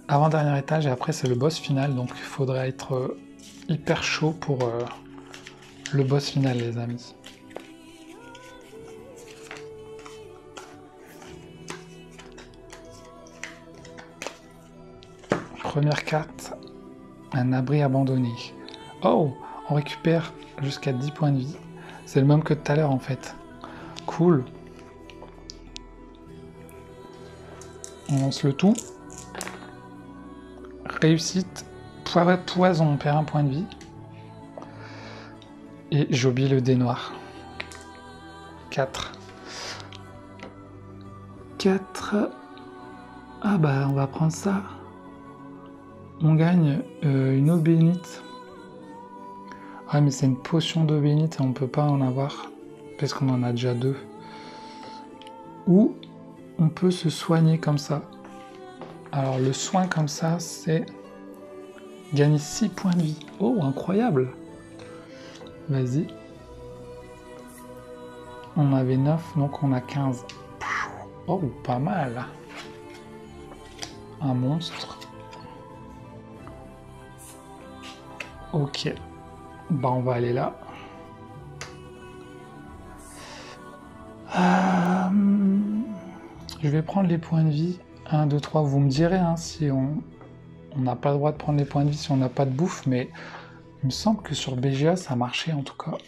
Avant-dernier étage et après c'est le boss final, donc il faudrait être hyper chaud pour le boss final, les amis. Première carte, un abri abandonné. Oh, on récupère jusqu'à 10 points de vie. C'est le même que tout à l'heure en fait. Cool. On lance le tout. Réussite. Poison, on perd 1 point de vie. Et j'oublie le dé noir. 4. 4. Ah bah on va prendre ça. On gagne une eau bénite. Ouais, mais c'est une potion d'eau bénite et on peut pas en avoir parce qu'on en a déjà 2. Ou on peut se soigner comme ça. Alors le soin comme ça, c'est gagner 6 points de vie. Oh, incroyable! Vas-y. On avait 9, donc on a 15. Oh, pas mal. Un monstre. Ok. Bah on va aller là. Je vais prendre les points de vie. 1, 2, 3. Vous me direz hein, si on n'a pas le droit de prendre les points de vie si on n'a pas de bouffe, mais il me semble que sur BGA ça marchait en tout cas.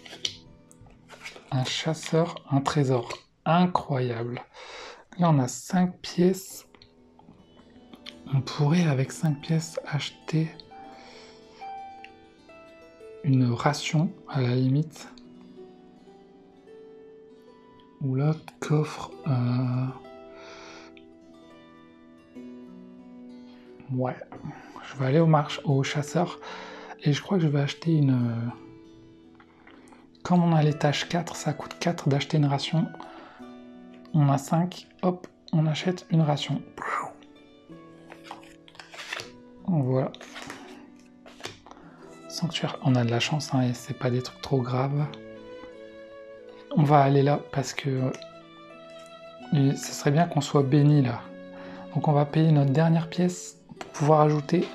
Un chasseur, un trésor. Incroyable. Là on a 5 pièces. On pourrait avec 5 pièces acheter une ration à la limite. Ou là, coffre. Ouais. Je vais aller au chasseur. Et je crois que je vais acheter une... Comme on a l'étage 4, ça coûte 4 d'acheter une ration. On a 5. Hop, on achète une ration. Voilà. Sanctuaire. On a de la chance, hein, et c'est pas des trucs trop graves. On va aller là parce que ce serait bien qu'on soit béni là. Donc on va payer notre dernière pièce pour pouvoir ajouter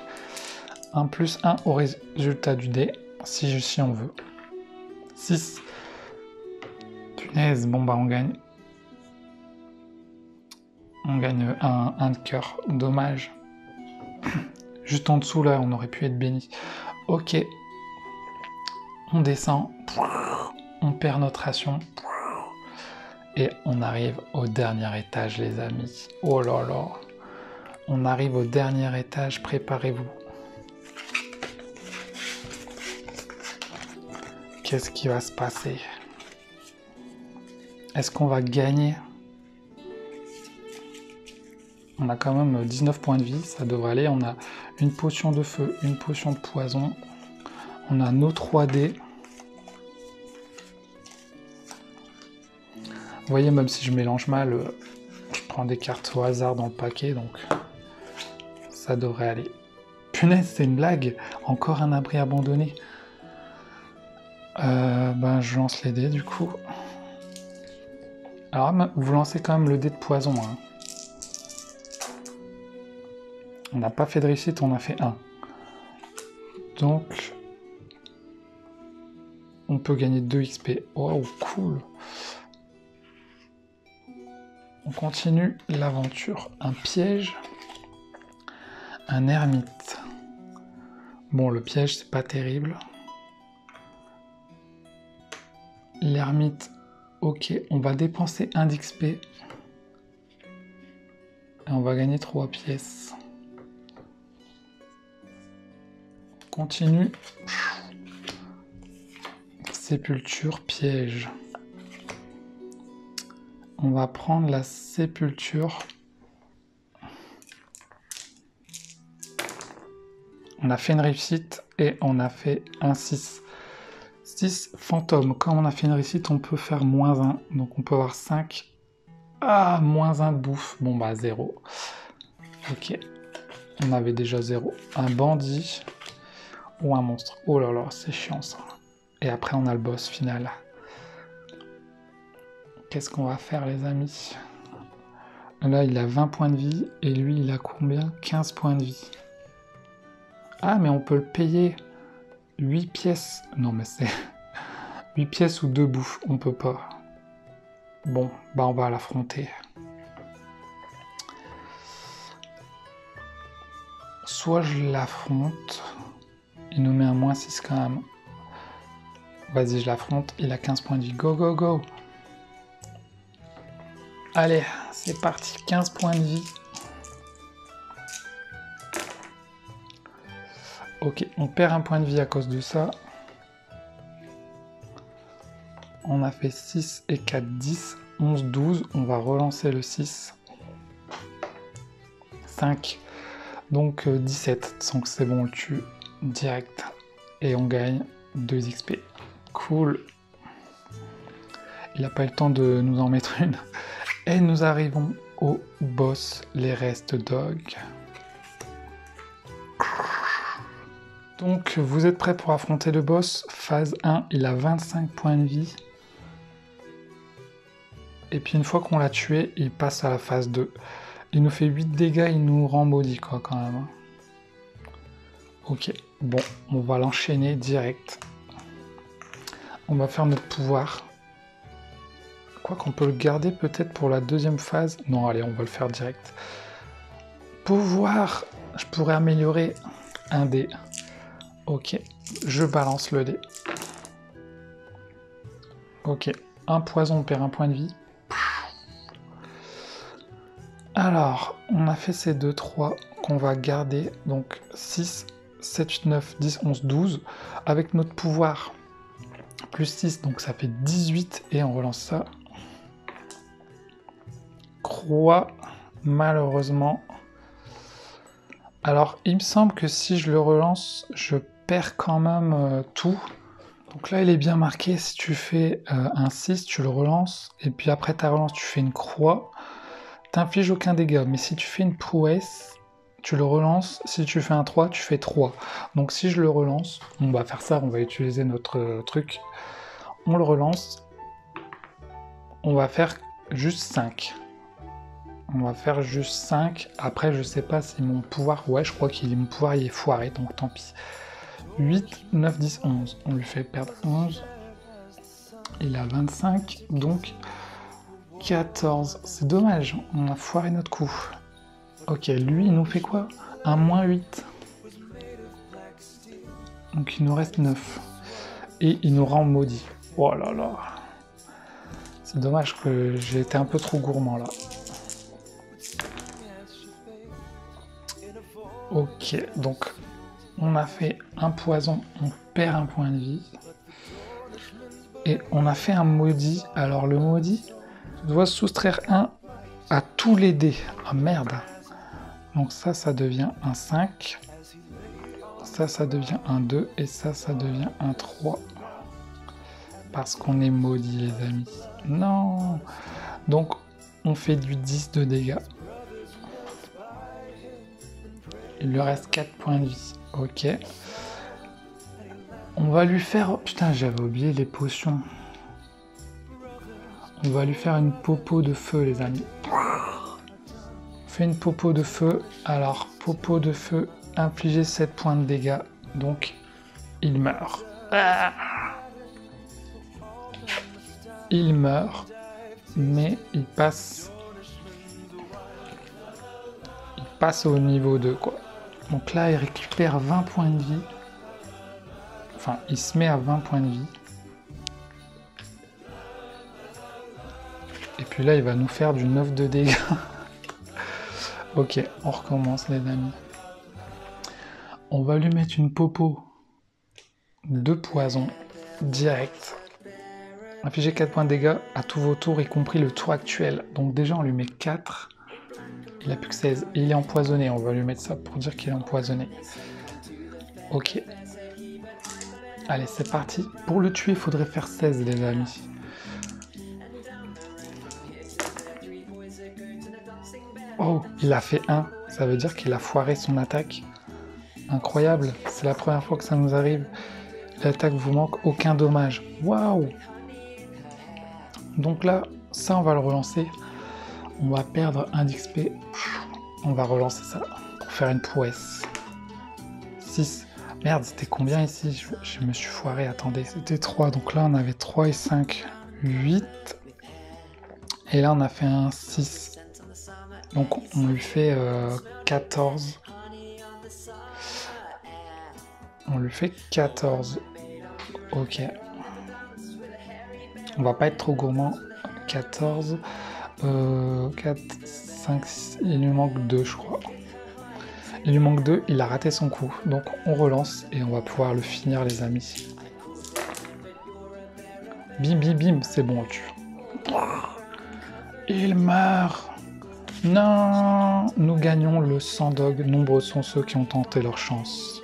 un plus 1 au résultat du dé, si on veut. 6. Punaise, bon bah on gagne. On gagne un de cœur, dommage. Juste en dessous là, on aurait pu être béni. Ok. On descend. On perd notre ration. Et on arrive au dernier étage, les amis. Oh là là. On arrive au dernier étage, préparez-vous. Qu'est-ce qui va se passer? Est-ce qu'on va gagner? On a quand même 19 points de vie, ça devrait aller. On a une potion de feu, une potion de poison. On a nos 3D. Vous voyez, même si je mélange mal, je prends des cartes au hasard dans le paquet, donc ça devrait aller. Punaise, c'est une blague! Encore un abri abandonné. Ben, je lance les dés, du coup. Alors, vous lancez quand même le dé de poison, hein. On n'a pas fait de réussite, on a fait 1. Donc, on peut gagner 2 XP. Oh, cool! On continue l'aventure. Un piège. Un ermite. Bon, le piège, c'est pas terrible. L'ermite, ok. On va dépenser 1 d'XP. Et on va gagner 3 pièces. Continue. Sépulture, piège. On va prendre la sépulture. On a fait une réussite et on a fait un 6. 6 fantômes. Quand on a fait une réussite, on peut faire -1. Donc on peut avoir 5. Ah, -1 de bouffe. Bon bah 0. Ok. On avait déjà 0. Un bandit ou un monstre. Oh là là, c'est chiant ça. Et après on a le boss final. Qu'est-ce qu'on va faire les amis? Là il a 20 points de vie et lui il a combien? 15 points de vie. Ah mais on peut le payer 8 pièces. Non mais c'est 8 pièces ou 2 bouffes, on peut pas. Bon, bah on va l'affronter. Soit je l'affronte. Il nous met un -6 quand même. Vas-y, je l'affronte. Il a 15 points de vie. Go, go, go! Allez, c'est parti. 15 points de vie. Ok, on perd un point de vie à cause de ça. On a fait 6 et 4, 10, 11, 12. On va relancer le 6. 5. Donc 17. Donc c'est bon, on le tue direct. Et on gagne 2 XP. Cool. Il n'a pas eu le temps de nous en mettre une. Et nous arrivons au boss, les restes dog. Donc vous êtes prêts pour affronter le boss? Phase 1, il a 25 points de vie. Et puis une fois qu'on l'a tué, il passe à la phase 2. Il nous fait 8 dégâts, il nous rend maudit quoi quand même. Ok, bon, on va l'enchaîner direct. On va faire notre pouvoir. Quoi qu'on peut le garder peut-être pour la deuxième phase. Non, allez, on va le faire direct. Pouvoir, je pourrais améliorer un dé. Ok, je balance le dé. Ok, un poison, on perd un point de vie. Alors, on a fait ces 2, 3 qu'on va garder. Donc 6, 7, 8, 9, 10, 11, 12. Avec notre pouvoir, plus 6, donc ça fait 18. Et on relance ça. Croix, malheureusement. Alors, il me semble que si je le relance, je perds quand même tout. Donc là, il est bien marqué. Si tu fais un 6, tu le relances. Et puis après ta relance, tu fais une croix. T'infliges aucun dégât. Mais si tu fais une prouesse, tu le relances. Si tu fais un 3, tu fais 3. Donc si je le relance, on va faire ça. On va utiliser notre truc. On le relance. On va faire juste 5. On va faire juste 5. Après, je sais pas si mon pouvoir... Ouais, je crois que mon pouvoir il est foiré, donc tant pis. 8, 9, 10, 11. On lui fait perdre 11. Il a 25, donc 14. C'est dommage, on a foiré notre coup. Ok, lui, il nous fait quoi? Un moins 8. Donc il nous reste 9. Et il nous rend maudit. Oh là là. C'est dommage que j'ai été un peu trop gourmand là. Ok, donc on a fait un poison, on perd un point de vie. Et on a fait un maudit. Alors le maudit, tu dois soustraire 1 à tous les dés. Ah merde. Donc ça devient un 5. Ça devient un 2. Et ça devient un 3. Parce qu'on est maudit les amis. Non. Donc on fait du 10 de dégâts. Il lui reste 4 points de vie. Ok. On va lui faire... Putain, j'avais oublié les potions. On va lui faire une popo de feu, les amis. On fait une popo de feu. Alors, popo de feu, infliger 7 points de dégâts. Donc, il meurt. Il meurt. Mais il passe... Il passe au niveau 2, quoi. Donc là, il récupère 20 points de vie. Enfin, il se met à 20 points de vie. Et puis là, il va nous faire du 9 de dégâts. Ok, on recommence les amis. On va lui mettre une popo de poison direct. Infliger 4 points de dégâts à tous vos tours, y compris le tour actuel. Donc déjà, on lui met 4. Il a plus que 16. Et il est empoisonné. On va lui mettre ça pour dire qu'il est empoisonné. Ok. Allez, c'est parti. Pour le tuer, il faudrait faire 16, les amis. Oh, il a fait 1. Ça veut dire qu'il a foiré son attaque. Incroyable. C'est la première fois que ça nous arrive. L'attaque vous manque aucun dommage. Waouh! Donc là, ça, on va le relancer. On va perdre 1 d'XP. On va relancer ça pour faire une prouesse. 6. Merde, c'était combien ici? Je me suis foiré, attendez. C'était 3, donc là on avait 3 et 5, 8. Et là on a fait un 6. Donc on lui fait 14. On lui fait 14. Ok. On va pas être trop gourmand. 14. 4, 5, 6. Il lui manque 2, je crois. Il lui manque 2, il a raté son coup. Donc on relance et on va pouvoir le finir les amis. Bim bim bim, c'est bon, on tue. Il meurt. Non. Nous gagnons le 100 dog. Nombreux sont ceux qui ont tenté leur chance.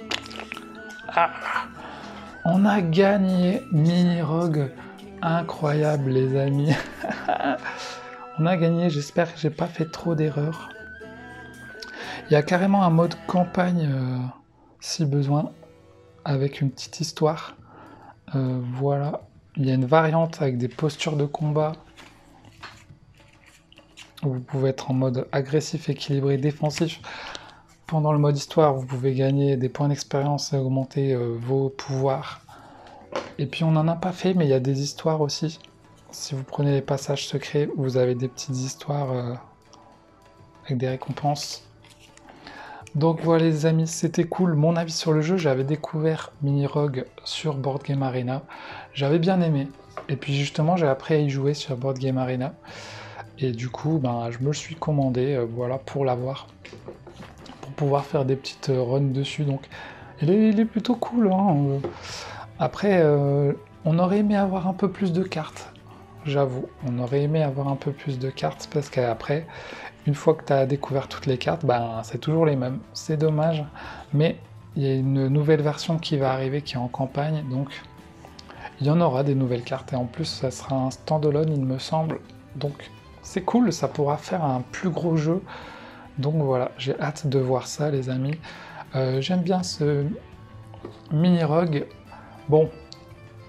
Ah. On a gagné Mini-Rogue. Incroyable les amis. On a gagné, j'espère que j'ai pas fait trop d'erreurs. Il y a carrément un mode campagne, si besoin, avec une petite histoire. Voilà. Il y a une variante avec des postures de combat. Où vous pouvez être en mode agressif, équilibré, défensif. Pendant le mode histoire, vous pouvez gagner des points d'expérience et augmenter vos pouvoirs. Et puis on n'en a pas fait, mais il y a des histoires aussi. Si vous prenez les passages secrets, vous avez des petites histoires avec des récompenses. Donc voilà les amis, c'était cool. Mon avis sur le jeu, j'avais découvert Mini-Rogue sur Board Game Arena. J'avais bien aimé. Et puis justement, j'ai appris à y jouer sur Board Game Arena. Et du coup, ben, je me le suis commandé voilà, pour l'avoir. Pour pouvoir faire des petites runs dessus. Donc il est plutôt cool. Hein. Après, on aurait aimé avoir un peu plus de cartes. J'avoue, on aurait aimé avoir un peu plus de cartes parce qu'après, une fois que tu as découvert toutes les cartes, ben, c'est toujours les mêmes. C'est dommage, mais il y a une nouvelle version qui va arriver qui est en campagne, donc il y en aura des nouvelles cartes et en plus ça sera un standalone il me semble. Donc c'est cool, ça pourra faire un plus gros jeu. Donc voilà, j'ai hâte de voir ça les amis. J'aime bien ce Mini-Rogue. Bon,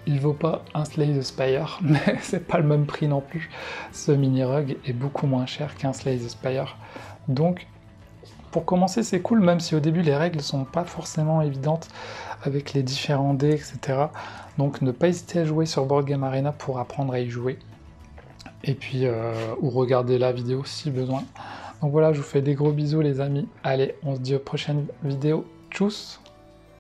Il vaut pas un Slay the Spire, mais c'est pas le même prix non plus. Ce mini rug est beaucoup moins cher qu'un Slay the Spire. Donc, pour commencer, c'est cool, même si au début les règles sont pas forcément évidentes avec les différents dés, etc. Donc, ne pas hésiter à jouer sur Board Game Arena pour apprendre à y jouer. Et puis, ou regarder la vidéo si besoin. Donc voilà, je vous fais des gros bisous les amis. Allez, on se dit aux prochaines vidéos. Tchuss!